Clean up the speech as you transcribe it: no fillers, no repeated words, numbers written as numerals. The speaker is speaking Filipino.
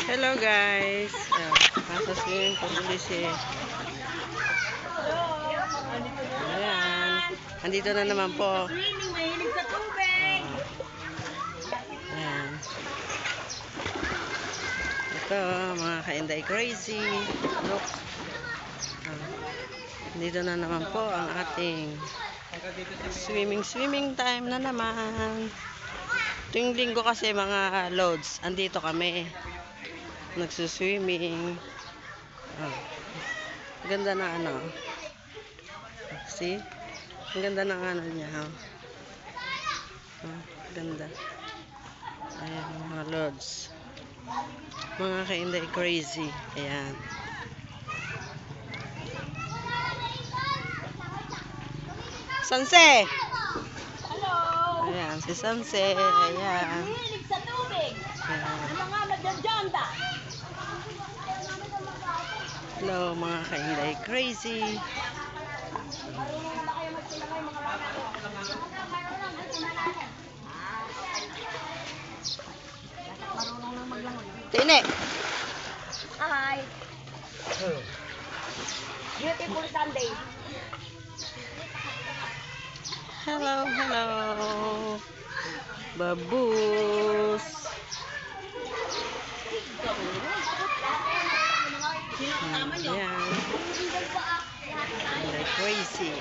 Hello guys. Nasa swimming pool ulit si. Ayan. Andito na naman po. Swimming, mahilig sa tubig. Ayan. Ito, mga ka-Inday crazy. Look. Dito na naman po ang ating swimming time na naman. Tuwing linggo kasi mga loads, andito kami. Nagsuswimming. Ganda na ano. See? Ang ganda ng ano niya. Ganda. Ayan, mga loads. Mga ka-Inday crazy. Ayan. Sanse! Hello. Ayan, si Sanse. Ayan. Mahilig sa tubig. Ayan. Ang mga magjadyanda. Hello, mga ka-Inday crazy. Marunong na ba kayo magsinangay mga bata? Marunong na maglangoy. Tine! Hi. Beautiful Sunday. Hello, hello. Babus. Ayan. Inday crazy.